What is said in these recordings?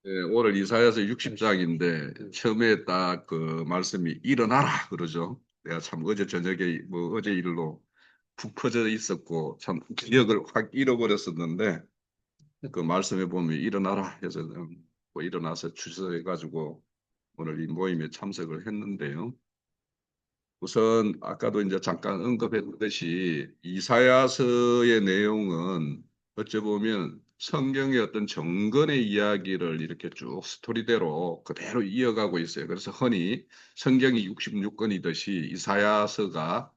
오늘 이사야서 60장인데 처음에 딱 그 말씀이 일어나라 그러죠. 내가 참 어제 저녁에 뭐 어제 일로 푹 퍼져 있었고 참 기억을 확 잃어버렸었는데 그 말씀에 보면 일어나라 해서 뭐 일어나서 출석해 가지고 오늘 이 모임에 참석을 했는데요. 우선 아까도 이제 잠깐 언급했듯이 이사야서의 내용은 어찌 보면 성경의 어떤 정건의 이야기를 이렇게 쭉 스토리대로 그대로 이어가고 있어요. 그래서 흔히 성경이 66권이듯이 이사야서가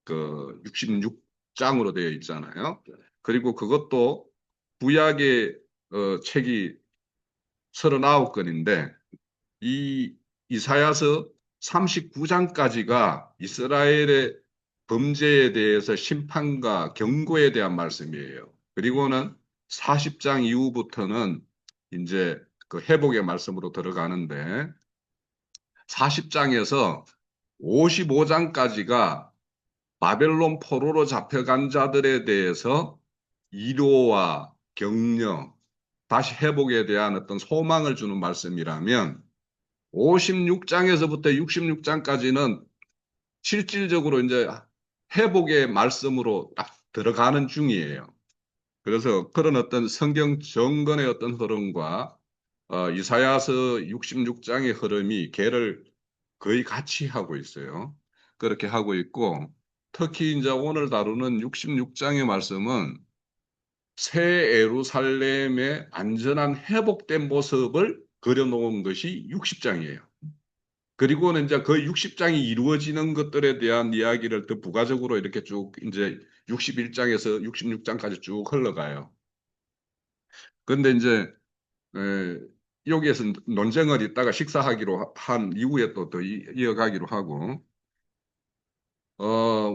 그 66장으로 되어 있잖아요. 그리고 그것도 구약의 책이 39권인데 이 이사야서 39장까지가 이스라엘의 범죄에 대해서 심판과 경고에 대한 말씀이에요. 그리고는 40장 이후부터는 이제 그 회복의 말씀으로 들어가는데 40장에서 55장까지가 바벨론 포로로 잡혀간 자들에 대해서 위로와 격려, 다시 회복에 대한 어떤 소망을 주는 말씀이라면 56장에서부터 66장까지는 실질적으로 이제 회복의 말씀으로 딱 들어가는 중이에요. 그래서 그런 어떤 성경 정건의 어떤 흐름과 이사야서 66장의 흐름이 걔를 거의 같이 하고 있어요. 그렇게 하고 있고 특히 이제 오늘 다루는 66장의 말씀은 새 예루살렘의 안전한 회복된 모습을 그려놓은 것이 60장이에요. 그리고는 이제 그 60장이 이루어지는 것들에 대한 이야기를 더 부가적으로 이렇게 쭉 이제 61장에서 66장까지 쭉 흘러가요. 그런데 이제 에, 여기에서 논쟁을 있다가 식사하기로 한 이후에 또 더 이어가기로 하고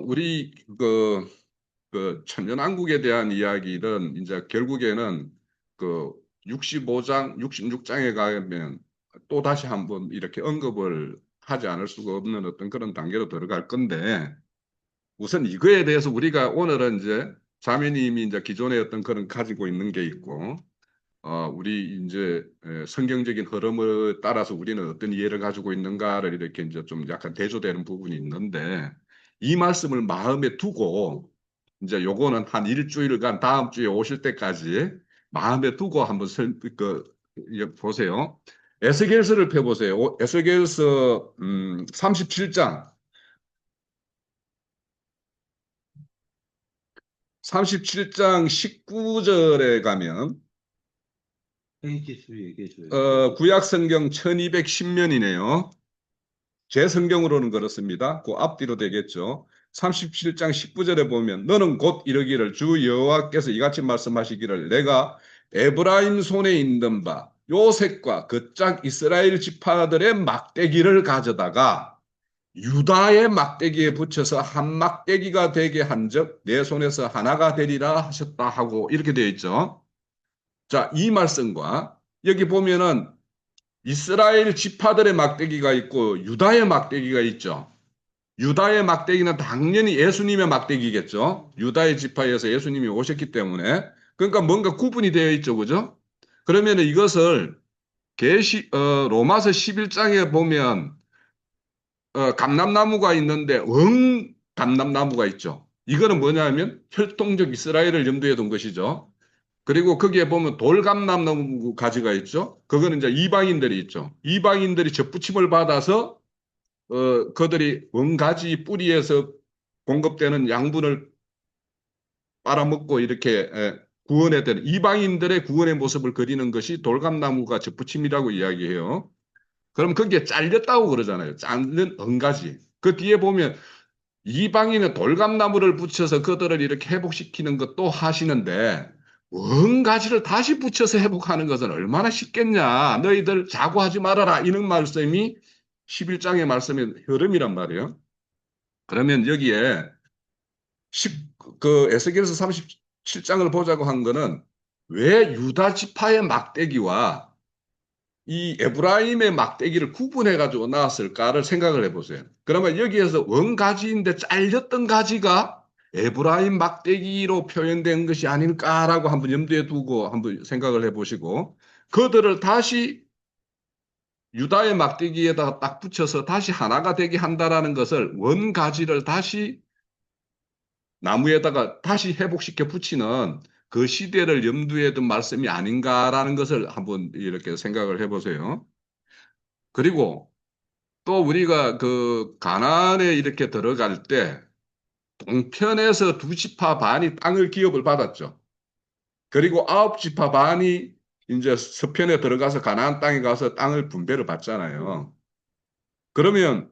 우리 그 천년왕국에 대한 이야기는 이제 결국에는 그 65장, 66장에 가면 또 다시 한번 이렇게 언급을 하지 않을 수가 없는 어떤 그런 단계로 들어갈 건데 우선 이거에 대해서 우리가 오늘은 이제 자매님이 이제 기존에 어떤 그런 가지고 있는 게 있고 우리 이제 성경적인 흐름을 따라서 우리는 어떤 이해를 가지고 있는가를 이렇게 이제 좀 약간 대조되는 부분이 있는데 이 말씀을 마음에 두고 이제 요거는 한 일주일간 다음 주에 오실 때까지 마음에 두고 한번 보세요. 에스겔서를 펴보세요. 에스겔서 37장 37장 19절에 가면 페이지 수 얘기해 줘요. 구약 성경 1210면이네요. 제 성경으로는 그렇습니다. 그 앞뒤로 되겠죠. 37장 19절에 보면 너는 곧 이르기를 주 여호와께서 이같이 말씀하시기를 내가 에브라임 손에 있는 바 요셉과 그 짝 이스라엘 지파들의 막대기를 가져다가 유다의 막대기에 붙여서 한 막대기가 되게 한즉 내 손에서 하나가 되리라 하셨다 하고 이렇게 되어 있죠. 자, 이 말씀과 여기 보면은 이스라엘 지파들의 막대기가 있고 유다의 막대기가 있죠. 유다의 막대기는 당연히 예수님의 막대기겠죠. 유다의 지파에서 예수님이 오셨기 때문에. 그러니까 뭔가 구분이 되어 있죠. 그죠? 그러면 이것을 로마서 11장에 보면 감람나무가 있는데 감람나무가 있죠. 이거는 뭐냐면 혈통적 이스라엘을 염두에 둔 것이죠. 그리고 거기에 보면 돌감나무 가지가 있죠. 그거는 이제 이방인들이 있죠. 이방인들이 접붙임을 받아서 그들이 원가지 뿌리에서 공급되는 양분을 빨아먹고 이렇게 구원에 되는 이방인들의 구원의 모습을 그리는 것이 돌감나무가 접붙임이라고 이야기해요. 그럼 거기에 잘렸다고 그러잖아요. 잘린 언가지. 그 뒤에 보면 이방인의 돌감나무를 붙여서 그들을 이렇게 회복시키는 것도 하시는데 원가지를 다시 붙여서 회복하는 것은 얼마나 쉽겠냐. 너희들 자고하지 말아라. 이런 말씀이 11장의 말씀의 흐름이란 말이에요. 그러면 여기에 그 에스겔서 37장을 보자고 한 거는 왜 유다 지파의 막대기와 이 에브라임의 막대기를 구분해 가지고 나왔을까를 생각을 해보세요. 그러면 여기에서 원가지인데 잘렸던 가지가 에브라임 막대기로 표현된 것이 아닐까라고 한번 염두에 두고 한번 생각을 해보시고 그들을 다시 유다의 막대기에다가 딱 붙여서 다시 하나가 되게 한다라는 것을 원가지를 다시 나무에다가 다시 회복시켜 붙이는 그 시대를 염두에 둔 말씀이 아닌가라는 것을 한번 이렇게 생각을 해보세요. 그리고 또 우리가 그 가나안에 이렇게 들어갈 때 동편에서 두 지파 반이 땅을 기업을 받았죠. 그리고 아홉 지파 반이 이제 서편에 들어가서 가나안 땅에 가서 땅을 분배를 받잖아요. 그러면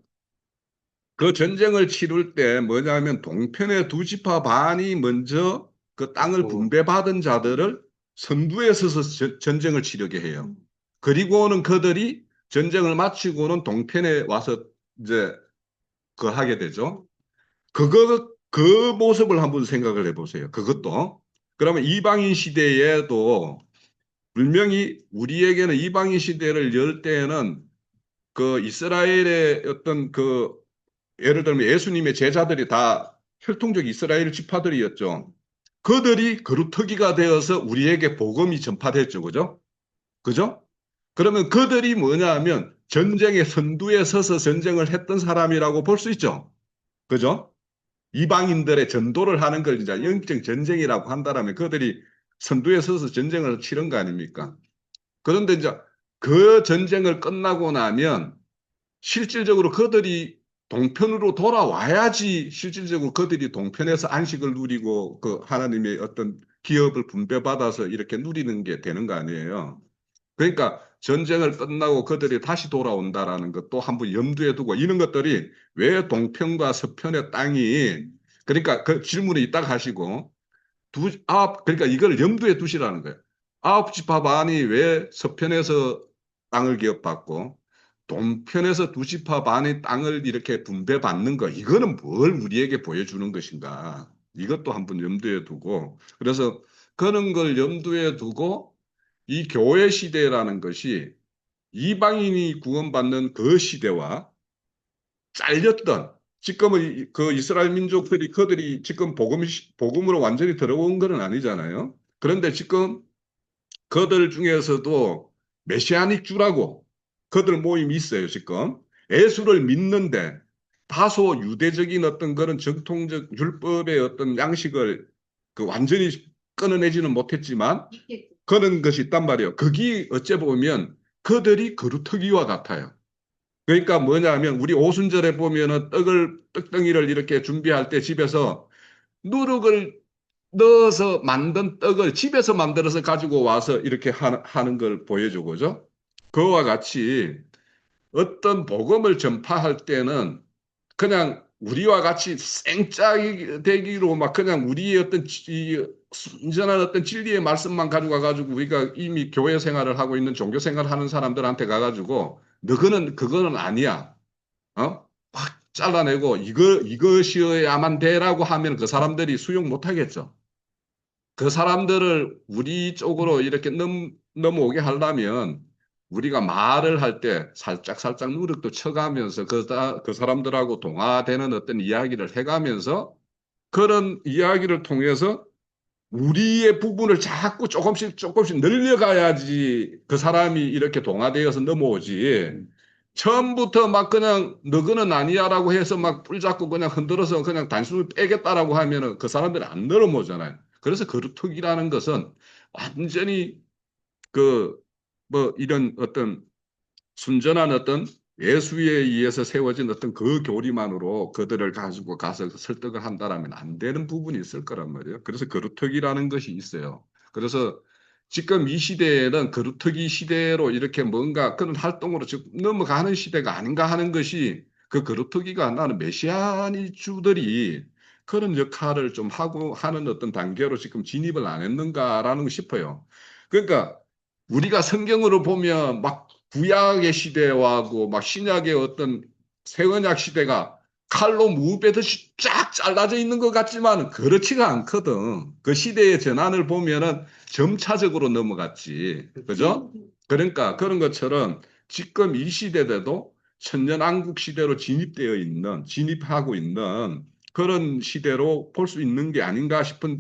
그 전쟁을 치룰 때 뭐냐면 동편의 두 지파 반이 먼저 그 땅을 분배받은 자들을 선두에 서서 전쟁을 치르게 해요. 그리고는 그들이 전쟁을 마치고는 동편에 와서 이제 그 하게 되죠. 그 모습을 한번 생각을 해보세요. 그것도. 그러면 이방인 시대에도 분명히 우리에게는 이방인 시대를 열 때에는 그 이스라엘의 어떤 그 예를 들면 예수님의 제자들이 다 혈통적 이스라엘 지파들이었죠. 그들이 그루터기가 되어서 우리에게 복음이 전파됐죠. 그죠? 그죠? 그러면 그들이 뭐냐 하면 전쟁의 선두에 서서 전쟁을 했던 사람이라고 볼 수 있죠. 그죠? 이방인들의 전도를 하는 걸 이제 영적 전쟁이라고 한다면 그들이 선두에 서서 전쟁을 치른 거 아닙니까? 그런데 이제 그 전쟁을 끝나고 나면 실질적으로 그들이 동편으로 돌아와야지 실질적으로 그들이 동편에서 안식을 누리고 그 하나님의 어떤 기업을 분배받아서 이렇게 누리는 게 되는 거 아니에요. 그러니까 전쟁을 끝나고 그들이 다시 돌아온다라는 것도 한번 염두에 두고 이런 것들이 왜 동편과 서편의 땅이 그러니까 그 질문을 이따가 하시고 그러니까 이걸 염두에 두시라는 거예요. 아홉 지파 반이 왜 서편에서 땅을 기업받고 동편에서 두 지파 반의 땅을 이렇게 분배받는 거 이거는 뭘 우리에게 보여주는 것인가? 이것도 한번 염두에 두고 그래서 그런 걸 염두에 두고 이 교회 시대라는 것이 이방인이 구원받는 그 시대와 잘렸던 지금은 그 이스라엘 민족들이 그들이 지금 복음으로 완전히 들어온 건 아니잖아요. 그런데 지금 그들 중에서도 메시아닉 주라고 그들 모임이 있어요. 지금 예수를 믿는데 다소 유대적인 어떤 그런 정통적 율법의 어떤 양식을 그 완전히 끊어내지는 못했지만 그런 것이 있단 말이에요. 거기 어째 보면 그들이 거루터기와 같아요. 그러니까 뭐냐면 우리 오순절에 보면은 떡덩이를 이렇게 준비할 때 집에서 누룩을 넣어서 만든 떡을 집에서 만들어서 가지고 와서 이렇게 하는 걸 보여주고 그죠? 그와 같이 어떤 복음을 전파할 때는 그냥 우리와 같이 생짜되기로 막 그냥 우리의 어떤 순전한 어떤 진리의 말씀만 가지고 가가지고 우리가 이미 교회 생활을 하고 있는 종교 생활을 하는 사람들한테 가가지고 너거는 그거는 아니야. 어? 확 잘라내고 이것이어야만 돼라고 하면 그 사람들이 수용 못 하겠죠. 그 사람들을 우리 쪽으로 이렇게 넘어오게 하려면 우리가 말을 할 때 살짝 누룩도 쳐가면서 그 사람들하고 동화되는 어떤 이야기를 해가면서 그런 이야기를 통해서 우리의 부분을 자꾸 조금씩 늘려가야지 그 사람이 이렇게 동화되어서 넘어오지. 처음부터 막 그냥 너그는 아니야라고 해서 막 뿔잡고 그냥 흔들어서 그냥 단숨을 빼겠다라고 하면은 그 사람들이 안 넘어오잖아요. 그래서 거루턱이라는 것은 완전히 그 뭐 이런 어떤 순전한 어떤 예수에 의해서 세워진 어떤 그 교리만으로 그들을 가지고 가서 설득을 한다라면 안 되는 부분이 있을 거란 말이에요. 그래서 거루턱이라는 것이 있어요. 그래서 지금 이 시대에는 거루턱이 시대로 이렇게 뭔가 그런 활동으로 지금 넘어가는 시대가 아닌가 하는 것이 그 거루턱이가 나는 메시아니 주들이 그런 역할을 좀 하고 하는 어떤 단계로 지금 진입을 안 했는가라는 거 싶어요. 그러니까 우리가 성경으로 보면 막 구약의 시대하고 막 신약의 어떤 새언약 시대가 칼로 무 빼듯이 쫙 잘라져 있는 것 같지만 그렇지가 않거든. 그 시대의 전환을 보면은 점차적으로 넘어갔지. 그죠? 그러니까 그런 것처럼 지금 이 시대에도 천년왕국 시대로 진입하고 있는 그런 시대로 볼 수 있는 게 아닌가 싶은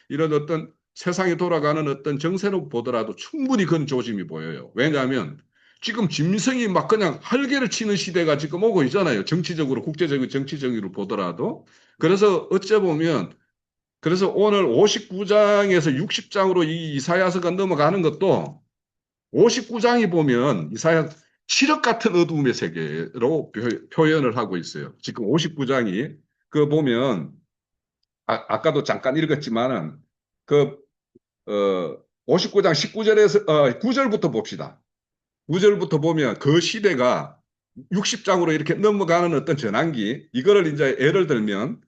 이런 어떤 세상이 돌아가는 어떤 정세로 보더라도 충분히 그런 조짐이 보여요. 왜냐하면 지금 김일성이 막 그냥 활개를 치는 시대가 지금 오고 있잖아요. 정치적으로, 국제적인 정치적으로 보더라도. 그래서 어째 보면 그래서 오늘 59장에서 60장으로 이 이사야서가 넘어가는 것도 59장이 보면 이사야 칠흑 같은 어두움의 세계로 표현을 하고 있어요. 지금 59장이 그 보면 아까도 잠깐 읽었지만은 그 59장 19절에서 9절부터 봅시다. 9절부터 보면 그 시대가 60장으로 이렇게 넘어가는 어떤 전환기 이거를 이제 예를 들면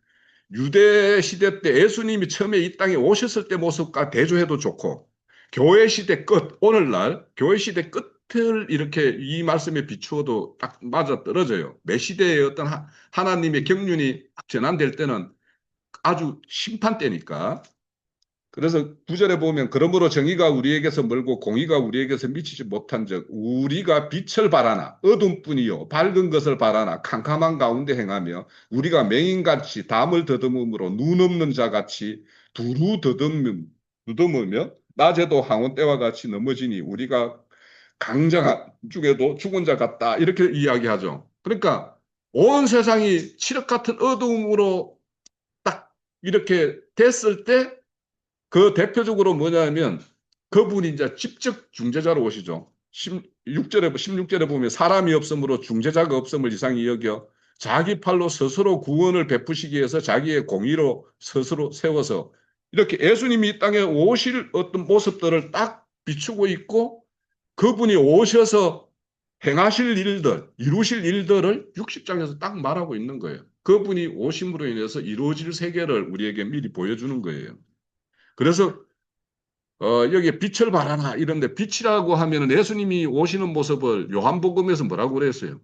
유대 시대 때 예수님이 처음에 이 땅에 오셨을 때 모습과 대조해도 좋고 교회 시대 끝 오늘날 교회 시대 끝을 이렇게 이 말씀에 비추어도 딱 맞아 떨어져요. 매 시대의 어떤 하나님의 경륜이 전환될 때는 아주 심판 때니까. 그래서 구절에 보면 그러므로 정의가 우리에게서 멀고 공의가 우리에게서 미치지 못한 적 우리가 빛을 발하나 어둠뿐이요 밝은 것을 발하나 캄캄한 가운데 행하며 우리가 맹인같이 담을 더듬음으로 눈 없는 자같이 두루 더듬으며 낮에도 항온 때와 같이 넘어지니 우리가 강자가 죽에도 죽은 자 같다 이렇게 이야기하죠. 그러니까 온 세상이 칠흑 같은 어두움으로 딱 이렇게 됐을 때 그 대표적으로 뭐냐면 그분이 이제 직접 중재자로 오시죠. 16절에 보면 사람이 없으므로 중재자가 없음을 이상히 여겨 자기 팔로 스스로 구원을 베푸시기 위해서 자기의 공의로 스스로 세워서 이렇게 예수님이 이 땅에 오실 어떤 모습들을 딱 비추고 있고 그분이 오셔서 행하실 일들, 이루실 일들을 60장에서 딱 말하고 있는 거예요. 그분이 오심으로 인해서 이루어질 세계를 우리에게 미리 보여주는 거예요. 그래서 여기 빛을 발하나 이런데 빛이라고 하면은 예수님이 오시는 모습을 요한복음에서 뭐라고 그랬어요?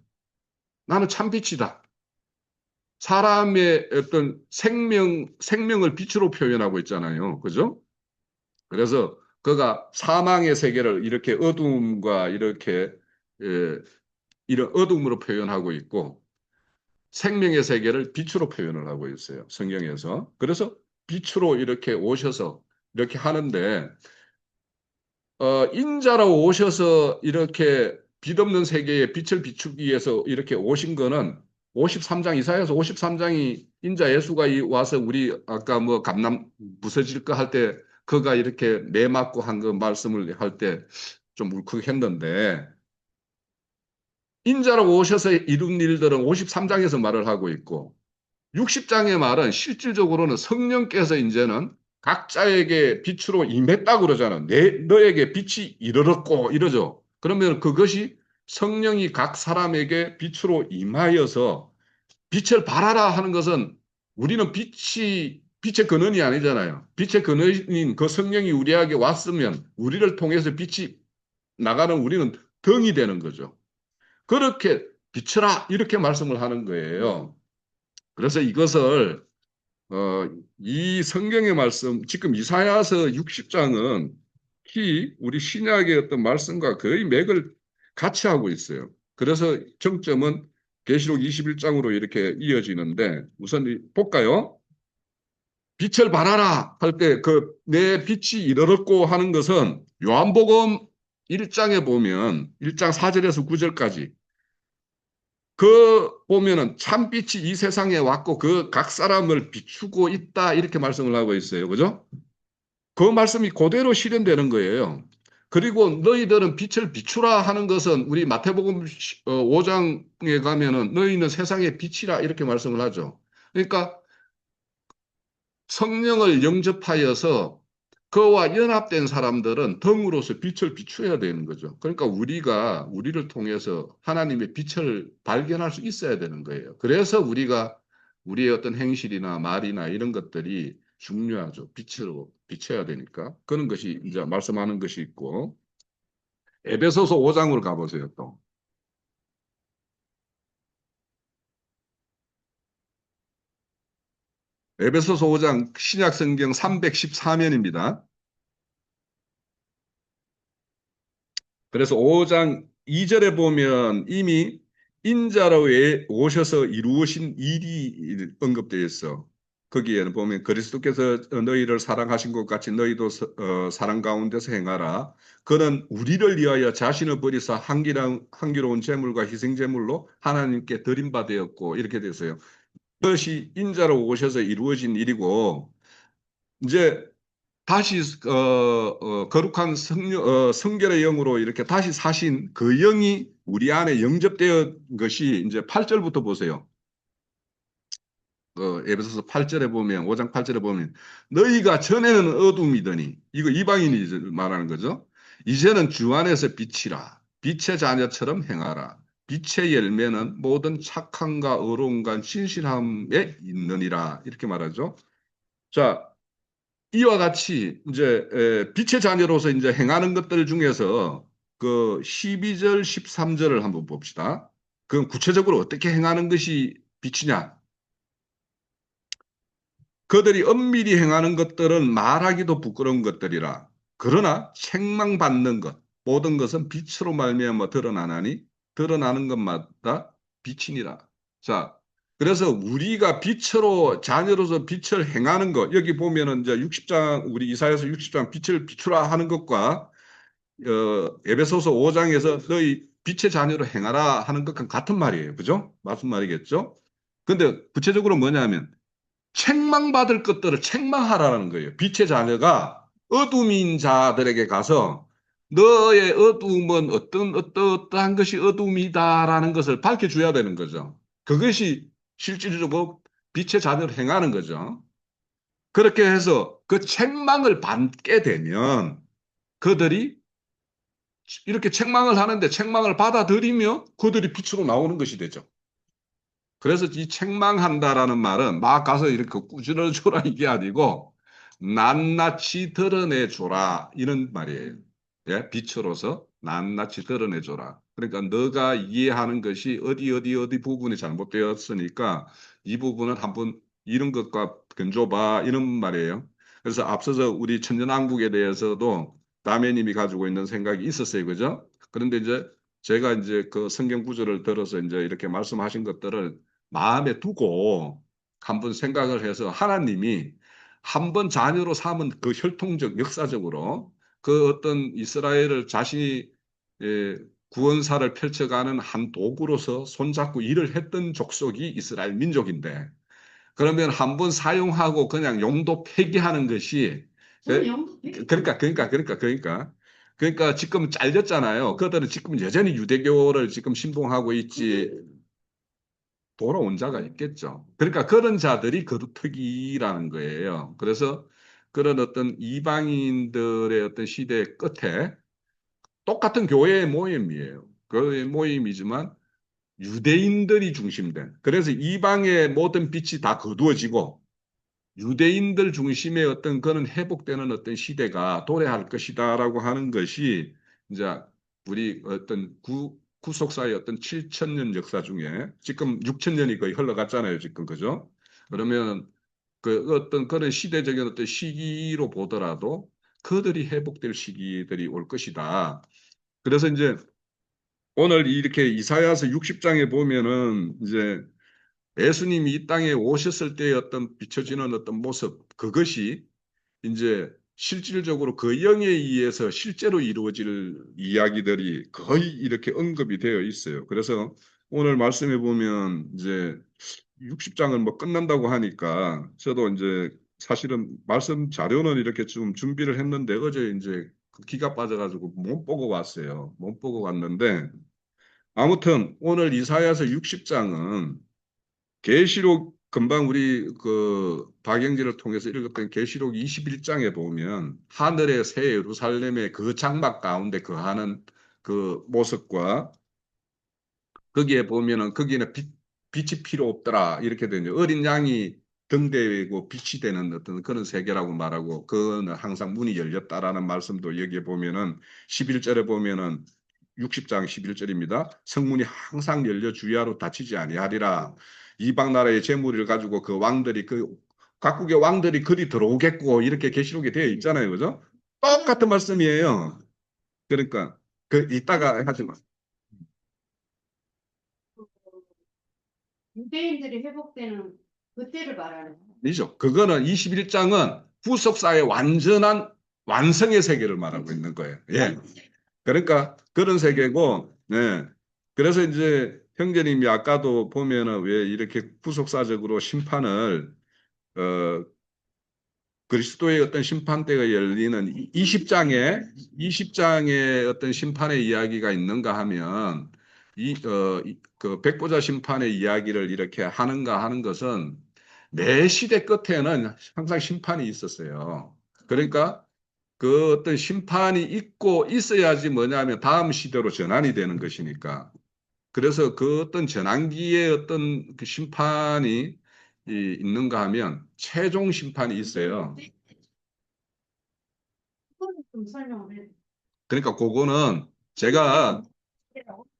나는 참 빛이다. 사람의 어떤 생명을 빛으로 표현하고 있잖아요. 그죠? 그래서 그가 사망의 세계를 이렇게 어둠과 이렇게 이런 어둠으로 표현하고 있고 생명의 세계를 빛으로 표현을 하고 있어요. 성경에서. 그래서 빛으로 이렇게 오셔서 이렇게 하는데 인자로 오셔서 이렇게 빛없는 세계에 빛을 비추기 위해서 이렇게 오신 거는 53장 이사야서 53장이 인자 예수가 와서 우리 아까 뭐 감람 부서질 거 할 때 그가 이렇게 매 맞고 한 그 말씀을 할 때 좀 울컥했는데 인자로 오셔서 이룬 일들은 53장에서 말을 하고 있고 60장의 말은 실질적으로는 성령께서 이제는 각자에게 빛으로 임했다고 그러잖아. 너에게 빛이 이르렀고 이러죠. 그러면 그것이 성령이 각 사람에게 빛으로 임하여서 빛을 발하라 하는 것은 우리는 빛의 근원이 아니잖아요. 빛의 근원인 그 성령이 우리에게 왔으면 우리를 통해서 빛이 나가는 우리는 덩이 되는 거죠. 그렇게 비춰라 이렇게 말씀을 하는 거예요. 그래서 이것을 이 성경의 말씀, 지금 이사야서 60장은 우리 신약의 어떤 말씀과 거의 맥을 같이 하고 있어요. 그래서 정점은 계시록 21장으로 이렇게 이어지는데 우선 볼까요? 빛을 발하라 할 때 그 내 빛이 이르렀고 하는 것은 요한복음 1장에 보면 1장 4절에서 9절까지 그 보면은 참빛이 이 세상에 왔고 그 각 사람을 비추고 있다 이렇게 말씀을 하고 있어요. 그죠? 그 말씀이 그대로 실현되는 거예요. 그리고 너희들은 빛을 비추라 하는 것은 우리 마태복음 5장에 가면은 너희는 세상의 빛이라 이렇게 말씀을 하죠. 그러니까 성령을 영접하여서 그와 연합된 사람들은 덩으로서 빛을 비추어야 되는 거죠. 그러니까 우리를 통해서 하나님의 빛을 발견할 수 있어야 되는 거예요. 그래서 우리가 우리의 어떤 행실이나 말이나 이런 것들이 중요하죠. 빛으로 비춰야 되니까. 그런 것이 이제 말씀하는 것이 있고. 에베소서 5장으로 가보세요, 또. 에베소서 5장 신약 성경 314면입니다. 그래서 5장 2절에 보면 이미 인자로 오셔서 이루으신 일이 언급되어 있어. 거기에는 보면 그리스도께서 너희를 사랑하신 것 같이 너희도 사랑 가운데서 행하라. 그는 우리를 위하여 자신을 버리사 한기로운 제물과 희생 제물로 하나님께 드린 바 되었고 이렇게 됐어요. 그것이 인자로 오셔서 이루어진 일이고 이제 다시 거룩한 성결의 영으로 이렇게 다시 사신 그 영이 우리 안에 영접되어 것이 이제 8절부터 보세요. 에베소서 8절에 보면 5장 8절에 보면 너희가 전에는 어둠이더니 이거 이방인이 말하는 거죠. 이제는 주 안에서 빛이라 빛의 자녀처럼 행하라. 빛의 열매는 모든 착함과 의로움과 신실함에 있느니라 이렇게 말하죠. 자, 이와 같이 이제 빛의 자녀로서 이제 행하는 것들 중에서 그 12절, 13절을 한번 봅시다. 그럼 구체적으로 어떻게 행하는 것이 빛이냐? 그들이 엄밀히 행하는 것들은 말하기도 부끄러운 것들이라. 그러나 책망받는 것, 모든 것은 빛으로 말미암아 드러나나니 드러나는 것마다 빛이니라. 자, 그래서 우리가 빛으로 자녀로서 빛을 행하는 것, 여기 보면은 이제 60장 우리 이사야서 60장 빛을 비추라 하는 것과 에베소서 5장에서 너희 빛의 자녀로 행하라 하는 것과 같은 말이에요. 그죠? 맞은 말이겠죠? 근데 구체적으로 뭐냐면 책망받을 것들을 책망하라는 거예요. 빛의 자녀가 어둠인 자들에게 가서 너의 어둠은 어떠한 것이 어둠이다라는 것을 밝혀줘야 되는 거죠. 그것이 실질적으로 빛의 자녀를 행하는 거죠. 그렇게 해서 그 책망을 받게 되면 그들이 이렇게 책망을 하는데 책망을 받아들이며 그들이 빛으로 나오는 것이 되죠. 그래서 이 책망한다라는 말은 막 가서 이렇게 꾸짖어 줘라 이게 아니고 낱낱이 드러내 줘라 이런 말이에요. 예, 빛으로서 낱낱이 드러내 줘라. 그러니까 너가 이해하는 것이 어디 부분이 잘못되었으니까 이 부분은 한번 이런 것과 건져봐 이런 말이에요. 그래서 앞서서 우리 천년왕국에 대해서도 다메님이 가지고 있는 생각이 있었어요. 그죠? 그런데 이제 제가 이제 그 성경 구절을 들어서 이제 이렇게 말씀하신 것들을 마음에 두고 한번 생각을 해서 하나님이 한번 자녀로 삼은 그 혈통적 역사적으로 그 어떤 이스라엘을 자신이 구원사를 펼쳐가는 한 도구로서 손잡고 일을 했던 족속이 이스라엘 민족인데 그러면 한번 사용하고 그냥 용도 폐기하는 것이 그러니까 지금 잘렸잖아요. 그들은 지금 여전히 유대교를 지금 신봉하고 있지 돌아온 자가 있겠죠. 그러니까 그런 자들이 거루터기라는 거예요. 그래서 그런 어떤 이방인들의 어떤 시대 끝에 똑같은 교회의 모임이에요. 교회의 모임이지만 유대인들이 중심된. 그래서 이방의 모든 빛이 다 거두어지고 유대인들 중심의 어떤 그런 회복되는 어떤 시대가 도래할 것이다라고 하는 것이 이제 우리 어떤 구속사의 어떤 7천년 역사 중에 지금 6천년이 거의 흘러갔잖아요, 지금 그죠? 그러면 그 어떤 그런 시대적인 어떤 시기로 보더라도 그들이 회복될 시기들이 올 것이다. 그래서 이제 오늘 이렇게 이사야서 60장에 보면은 이제 예수님이 이 땅에 오셨을 때의 어떤 비춰지는 어떤 모습, 그것이 이제 실질적으로 그 영에 의해서 실제로 이루어질 이야기들이 거의 이렇게 언급이 되어 있어요. 그래서 오늘 말씀해 보면 이제 60장은 뭐 끝난다고 하니까 저도 이제 사실은 말씀 자료는 이렇게 좀 준비를 했는데 어제 이제 기가 빠져가지고 못 보고 왔어요. 못 보고 왔는데 아무튼 오늘 이사야서 60장은 계시록 금방 우리 그 박영진을 통해서 읽었던 계시록 21장에 보면 하늘의 새 예루살렘의 그 장막 가운데 거하는 그 모습과 거기에 보면은 거기는 빛이 필요 없더라 이렇게 되죠. 어린 양이 등대고 빛이 되는 어떤 그런 세계라고 말하고 그거는 항상 문이 열렸다라는 말씀도 여기에 보면은 11절에 보면은 60장 11절입니다. 성문이 항상 열려 주야로 닫히지 아니하리라. 이방 나라의 재물을 가지고 그 왕들이 그 각국의 왕들이 그리 들어오겠고 이렇게 계시록에 되어 있잖아요. 그죠? 똑같은 말씀이에요. 그러니까 그 이따가 하지 마. 유대인들이 회복되는 그때를 말하는 거예요. 아니죠. 그거는 21장은 후속사의 완전한 완성의 세계를 말하고 있는 거예요. 예. 그러니까 그런 세계고, 네. 그래서 이제 형제님이 아까도 보면은 왜 이렇게 후속사적으로 심판을, 그리스도의 어떤 심판대가 열리는 20장에 어떤 심판의 이야기가 있는가 하면, 그 백보자 심판의 이야기를 이렇게 하는가 하는 것은 매 시대 끝에는 항상 심판이 있었어요. 그러니까 그 어떤 심판이 있고 있어야지 뭐냐면 다음 시대로 전환이 되는 것이니까. 그래서 그 어떤 전환기에 어떤 그 심판이 있는가 하면 최종 심판이 있어요. 그거는 좀 설명을 해. 그러니까 그거는 제가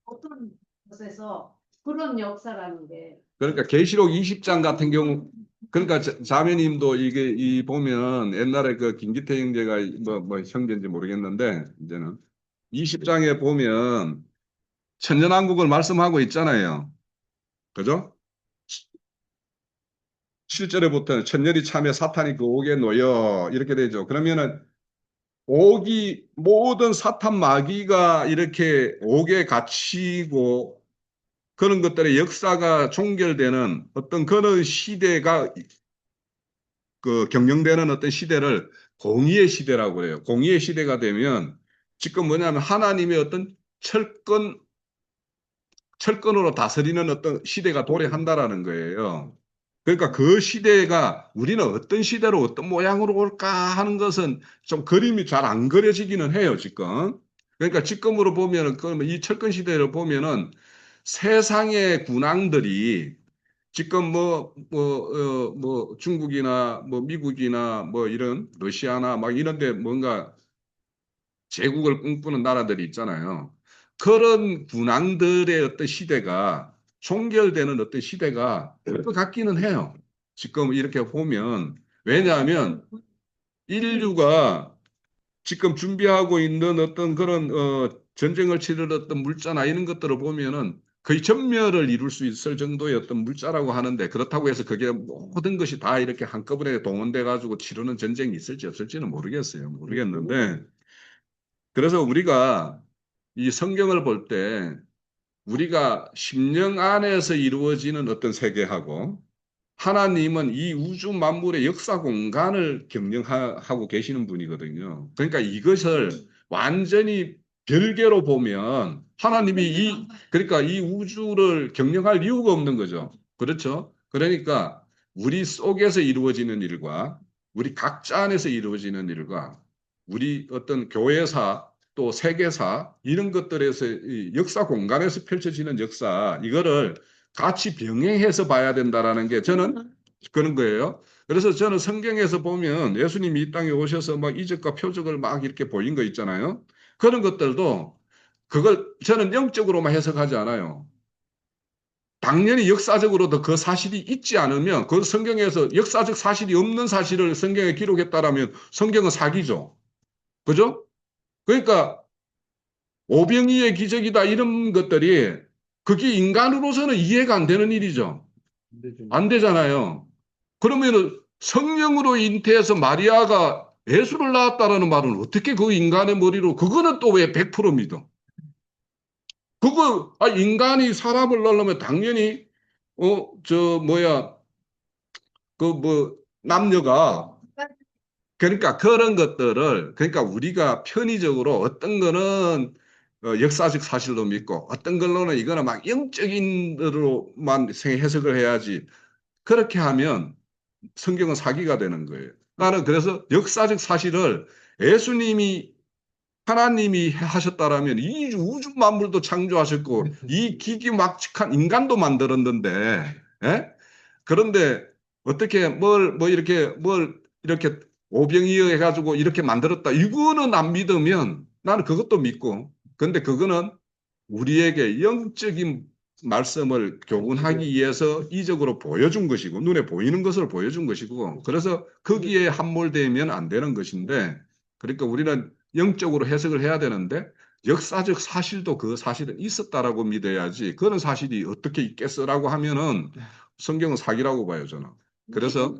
어떤 것에서 그런 역사라는 게 그러니까 계시록 20장 같은 경우 그러니까 자매님도 이게 이 보면 옛날에 그 김기태 형제가 뭐 형제인지 모르겠는데 이제는 20장에 보면 천년왕국을 말씀하고 있잖아요. 그죠? 7절에부터는 천년이 참에 사탄이 그 옥에 놓여 이렇게 되죠. 그러면은 옥이 모든 사탄 마귀가 이렇게 옥에 갇히고 그런 것들의 역사가 종결되는 어떤 그런 시대가 그 경영되는 어떤 시대를 공의의 시대라고 해요. 공의의 시대가 되면 지금 뭐냐면 하나님의 어떤 철권으로 다스리는 어떤 시대가 도래한다라는 거예요. 그러니까 그 시대가 우리는 어떤 시대로 어떤 모양으로 올까 하는 것은 좀 그림이 잘 안 그려지기는 해요, 지금. 그러니까 지금으로 보면은 이 철권 시대를 보면은 세상의 군왕들이 지금 뭐 중국이나 뭐 미국이나 뭐 이런 러시아나 막 이런데 뭔가 제국을 꿈꾸는 나라들이 있잖아요. 그런 군왕들의 어떤 시대가 종결되는 어떤 시대가 될 것 같기는 해요. 지금 이렇게 보면 왜냐하면 인류가 지금 준비하고 있는 어떤 그런 전쟁을 치를 어떤 물자나 이런 것들을 보면은 거의 전멸을 이룰 수 있을 정도의 어떤 물자라고 하는데 그렇다고 해서 그게 모든 것이 다 이렇게 한꺼번에 동원돼 가지고 치르는 전쟁이 있을지 없을지는 모르겠어요. 모르겠는데 그래서 우리가 이 성경을 볼 때 우리가 심령 안에서 이루어지는 어떤 세계하고 하나님은 이 우주 만물의 역사 공간을 경영하고 계시는 분이거든요. 그러니까 이것을 완전히 별개로 보면 하나님이 그러니까 이 우주를 경영할 이유가 없는 거죠. 그렇죠? 그러니까 우리 속에서 이루어지는 일과 우리 각자 안에서 이루어지는 일과 우리 어떤 교회사 또 세계사 이런 것들에서 이 역사 공간에서 펼쳐지는 역사 이거를 같이 병행해서 봐야 된다라는 게 저는 그런 거예요. 그래서 저는 성경에서 보면 예수님이 이 땅에 오셔서 막 이적과 표적을 막 이렇게 보인 거 있잖아요. 그런 것들도 그걸 저는 영적으로만 해석하지 않아요. 당연히 역사적으로도 그 사실이 있지 않으면 그 성경에서 역사적 사실이 없는 사실을 성경에 기록했다라면 성경은 사기죠. 그죠? 그러니까 오병이의 기적이다 이런 것들이 그게 인간으로서는 이해가 안 되는 일이죠. 안 되잖아요. 그러면은 성령으로 잉태해서 마리아가 예수를 낳았다라는 말은 어떻게 그 인간의 머리로 그거는 또 왜 100% 믿어? 그거 인간이 사람을 낳으려면 당연히 그 뭐 남녀가 그러니까 그런 것들을 그러니까 우리가 편의적으로 어떤 거는 역사적 사실로 믿고 어떤 걸로는 이거는 막 영적인 으로만 해석을 해야지 그렇게 하면 성경은 사기가 되는 거예요. 나는 그래서 역사적 사실을 예수님이 하나님이 하셨다라면 이 우주 만물도 창조하셨고 이 기기막측한 인간도 만들었는데 예? 그런데 어떻게 뭘 이렇게 오병이어 해가지고 이렇게 만들었다 이거는 안 믿으면 나는 그것도 믿고 근데 그거는 우리에게 영적인 말씀을 교훈하기 위해서 이적으로 보여준 것이고 눈에 보이는 것을 보여준 것이고 그래서 거기에 함몰되면 안 되는 것인데 그러니까 우리는 영적으로 해석을 해야 되는데 역사적 사실도 그 사실은 있었다라고 믿어야지 그런 사실이 어떻게 있겠어라고 하면은 성경은 사기라고 봐요, 저는. 그래서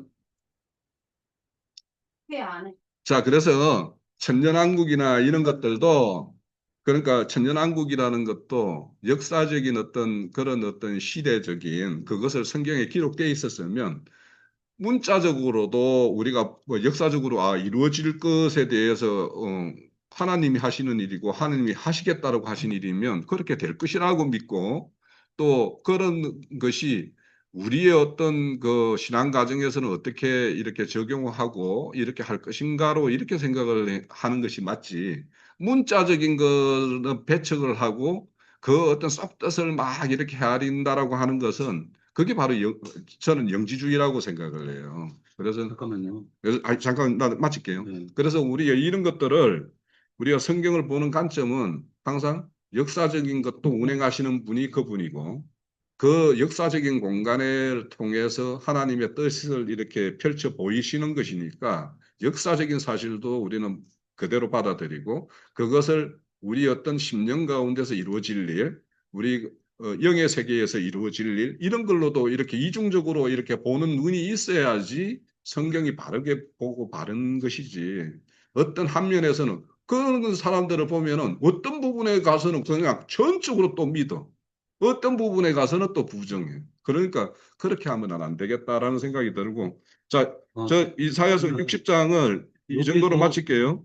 회안 해. 자, 그래서 천년왕국이나 이런 것들도 그러니까 천년왕국이라는 것도 역사적인 어떤 그런 어떤 시대적인 그것을 성경에 기록되어 있었으면 문자적으로도 우리가 뭐 역사적으로 이루어질 것에 대해서 하나님이 하시는 일이고 하나님이 하시겠다라고 하신 일이면 그렇게 될 것이라고 믿고 또 그런 것이 우리의 어떤 그 신앙 과정에서는 어떻게 이렇게 적용하고 이렇게 할 것인가로 이렇게 생각을 하는 것이 맞지. 문자적인 거는 배척을 하고 그 어떤 썩뜻을 막 이렇게 헤아린다라고 하는 것은 그게 바로 저는 영지주의라고 생각을 해요. 그래서 잠깐만요. 잠깐 나 마칠게요. 네. 그래서 우리가 이런 것들을 우리가 성경을 보는 관점은 항상 역사적인 것도 운행하시는 분이 그분이고 그 역사적인 공간을 통해서 하나님의 뜻을 이렇게 펼쳐 보이시는 것이니까 역사적인 사실도 우리는 그대로 받아들이고 그것을 우리 어떤 심령 가운데서 이루어질 일, 우리 영의 세계에서 이루어질 일 이런 걸로도 이렇게 이중적으로 이렇게 보는 눈이 있어야지 성경이 바르게 보고 바른 것이지. 어떤 한 면에서는 그런 사람들을 보면은 어떤 부분에 가서는 그냥 전적으로 또 믿어. 어떤 부분에 가서는 또 부정해. 그러니까 그렇게 하면 안 되겠다라는 생각이 들고 자, 어, 저 이사야서 60장을 이 정도로 여기서 마칠게요.